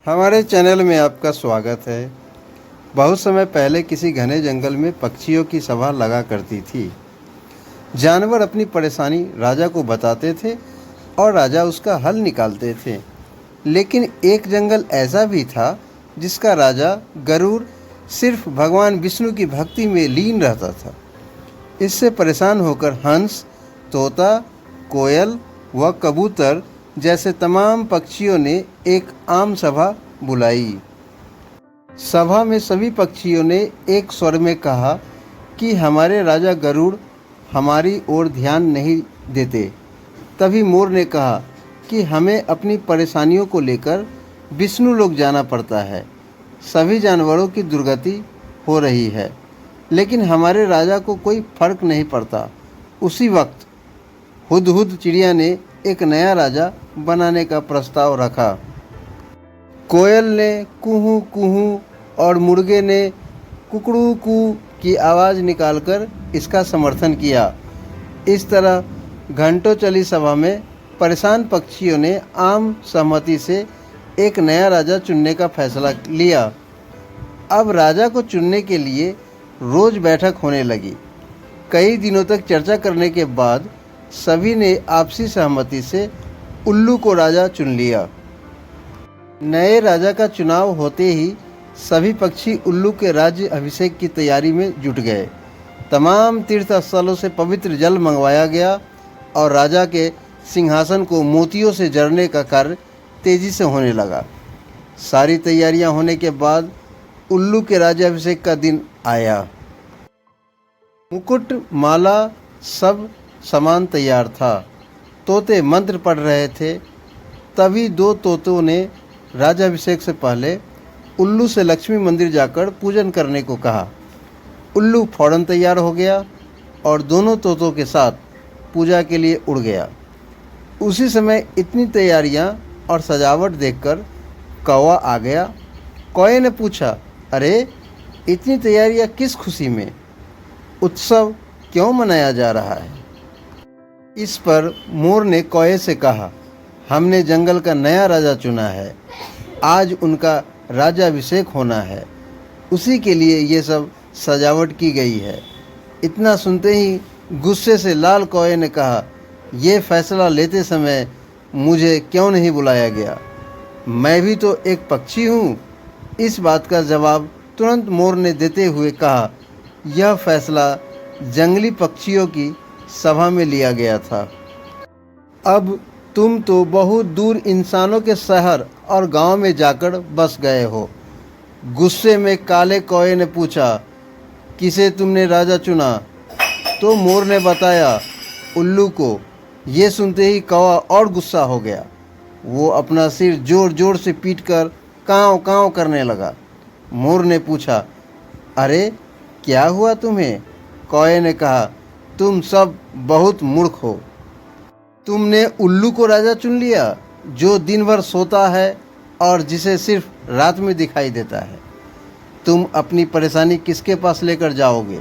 हमारे चैनल में आपका स्वागत है। बहुत समय पहले किसी घने जंगल में पक्षियों की सभा लगा करती थी। जानवर अपनी परेशानी राजा को बताते थे और राजा उसका हल निकालते थे। लेकिन एक जंगल ऐसा भी था जिसका राजा गरुड़ सिर्फ भगवान विष्णु की भक्ति में लीन रहता था। इससे परेशान होकर हंस, तोता, कोयल व कबूतर जैसे तमाम पक्षियों ने एक आम सभा बुलाई। सभा में सभी पक्षियों ने एक स्वर में कहा कि हमारे राजा गरुड़ हमारी ओर ध्यान नहीं देते। तभी मोर ने कहा कि हमें अपनी परेशानियों को लेकर विष्णु लोक जाना पड़ता है। सभी जानवरों की दुर्गति हो रही है, लेकिन हमारे राजा को कोई फर्क नहीं पड़ता। उसी वक्त हुदहुद चिड़िया ने एक नया राजा बनाने का प्रस्ताव रखा। कोयल ने कुहू कुहू और मुर्गे ने कुकड़ू कू की आवाज़ निकालकर इसका समर्थन किया। इस तरह घंटों चली सभा में परेशान पक्षियों ने आम सहमति से एक नया राजा चुनने का फैसला लिया। अब राजा को चुनने के लिए रोज़ बैठक होने लगी। कई दिनों तक चर्चा करने के बाद सभी ने आपसी सहमति से उल्लू को राजा चुन लिया। नए राजा का चुनाव होते ही सभी पक्षी उल्लू के राज्य अभिषेक की तैयारी में जुट गए। तमाम तीर्थ स्थलों से पवित्र जल मंगवाया गया और राजा के सिंहासन को मोतियों से जड़ने का कार्य तेजी से होने लगा। सारी तैयारियां होने के बाद उल्लू के राज्याभिषेक का दिन आया। मुकुट, माला सब सामान तैयार था। तोते मंत्र पढ़ रहे थे। तभी दो तोतों ने राज्याभिषेक से पहले उल्लू से लक्ष्मी मंदिर जाकर पूजन करने को कहा। उल्लू फौरन तैयार हो गया और दोनों तोतों के साथ पूजा के लिए उड़ गया। उसी समय इतनी तैयारियां और सजावट देखकर कौवा आ गया। कौवे ने पूछा, अरे इतनी तैयारियां किस खुशी में? उत्सव क्यों मनाया जा रहा है? इस पर मोर ने कौवे से कहा, हमने जंगल का नया राजा चुना है। आज उनका राज्याभिषेक होना है। उसी के लिए ये सब सजावट की गई है। इतना सुनते ही गुस्से से लाल कौवे ने कहा, ये फैसला लेते समय मुझे क्यों नहीं बुलाया गया? मैं भी तो एक पक्षी हूँ। इस बात का जवाब तुरंत मोर ने देते हुए कहा, यह फैसला जंगली पक्षियों की सभा में लिया गया था। अब तुम तो बहुत दूर इंसानों के शहर और गांव में जाकर बस गए हो। गुस्से में काले कौवे ने पूछा, किसे तुमने राजा चुना? तो मोर ने बताया, उल्लू को। ये सुनते ही कौवा और गुस्सा हो गया। वो अपना सिर जोर जोर से पीटकर काँव काँव करने लगा। मोर ने पूछा, अरे क्या हुआ तुम्हें? कौवे ने कहा, तुम सब बहुत मूर्ख हो। तुमने उल्लू को राजा चुन लिया, जो दिन भर सोता है और जिसे सिर्फ रात में दिखाई देता है। तुम अपनी परेशानी किसके पास लेकर जाओगे?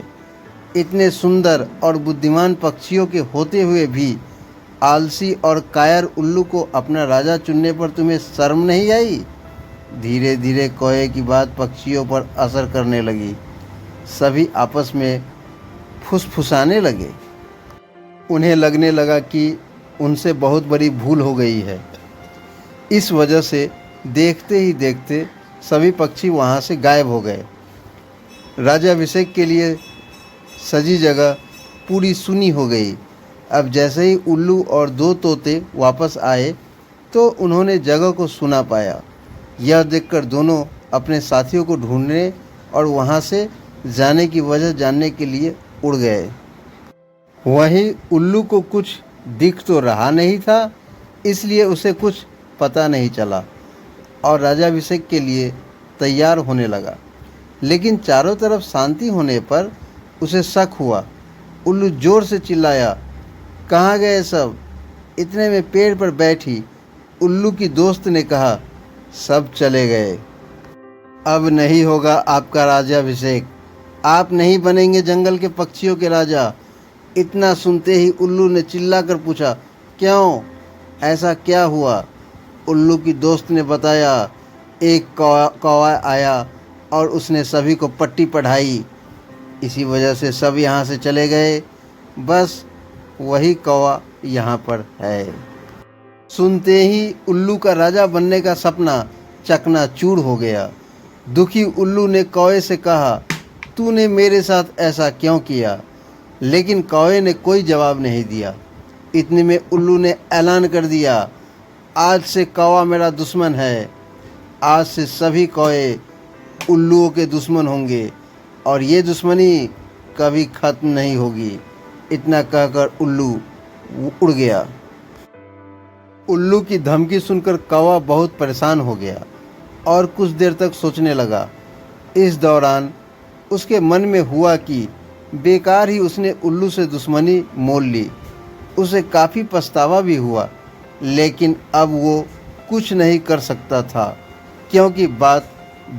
इतने सुंदर और बुद्धिमान पक्षियों के होते हुए भी आलसी और कायर उल्लू को अपना राजा चुनने पर तुम्हें शर्म नहीं आई? धीरे धीरे कौवे की बात पक्षियों पर असर करने लगी। सभी आपस में फुसफुसाने लगे। उन्हें लगने लगा कि उनसे बहुत बड़ी भूल हो गई है। इस वजह से देखते ही देखते सभी पक्षी वहाँ से गायब हो गए। राज्याभिषेक के लिए सजी जगह पूरी सुनी हो गई। अब जैसे ही उल्लू और दो तोते वापस आए तो उन्होंने जगह को सुना पाया। यह देखकर दोनों अपने साथियों को ढूंढने और वहाँ से जाने की वजह जानने के लिए उड़ गए। वहीं उल्लू को कुछ दिख तो रहा नहीं था, इसलिए उसे कुछ पता नहीं चला और राज्याभिषेक के लिए तैयार होने लगा। लेकिन चारों तरफ शांति होने पर उसे शक हुआ। उल्लू जोर से चिल्लाया, कहाँ गए सब? इतने में पेड़ पर बैठी उल्लू की दोस्त ने कहा, सब चले गए। अब नहीं होगा आपका राज्याभिषेक। आप नहीं बनेंगे जंगल के पक्षियों के राजा। इतना सुनते ही उल्लू ने चिल्लाकर पूछा, क्यों? ऐसा क्या हुआ? उल्लू की दोस्त ने बताया, एक कौवा आया और उसने सभी को पट्टी पढ़ाई। इसी वजह से सब यहाँ से चले गए। बस वही कौवा यहाँ पर है। सुनते ही उल्लू का राजा बनने का सपना चकनाचूर हो गया। दुखी उल्लू ने कौवे से कहा, तूने मेरे साथ ऐसा क्यों किया? लेकिन कौवे ने कोई जवाब नहीं दिया। इतने में उल्लू ने ऐलान कर दिया, आज से कौवा मेरा दुश्मन है। आज से सभी कौवे उल्लुओं के दुश्मन होंगे और ये दुश्मनी कभी ख़त्म नहीं होगी। इतना कहकर उल्लू उड़ गया। उल्लू की धमकी सुनकर कौवा बहुत परेशान हो गया और कुछ देर तक सोचने लगा। इस दौरान उसके मन में हुआ कि बेकार ही उसने उल्लू से दुश्मनी मोल ली। उसे काफ़ी पछतावा भी हुआ, लेकिन अब वो कुछ नहीं कर सकता था क्योंकि बात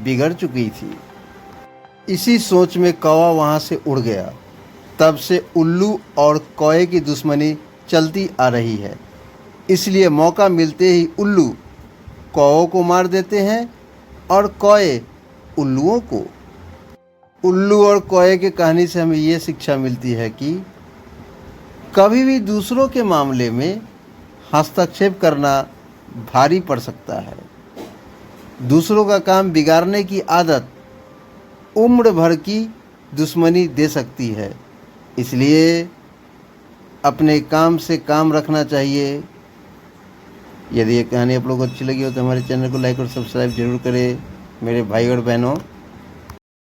बिगड़ चुकी थी। इसी सोच में कौवा वहाँ से उड़ गया। तब से उल्लू और कौवे की दुश्मनी चलती आ रही है। इसलिए मौका मिलते ही उल्लू कौवों को मार देते हैं और कौवे उल्लुओं को। उल्लू और कौवे की कहानी से हमें ये शिक्षा मिलती है कि कभी भी दूसरों के मामले में हस्तक्षेप करना भारी पड़ सकता है। दूसरों का काम बिगाड़ने की आदत उम्र भर की दुश्मनी दे सकती है। इसलिए अपने काम से काम रखना चाहिए। यदि ये कहानी आप लोगों को अच्छी लगी हो तो हमारे चैनल को लाइक और सब्सक्राइब जरूर करें मेरे भाई और बहनों।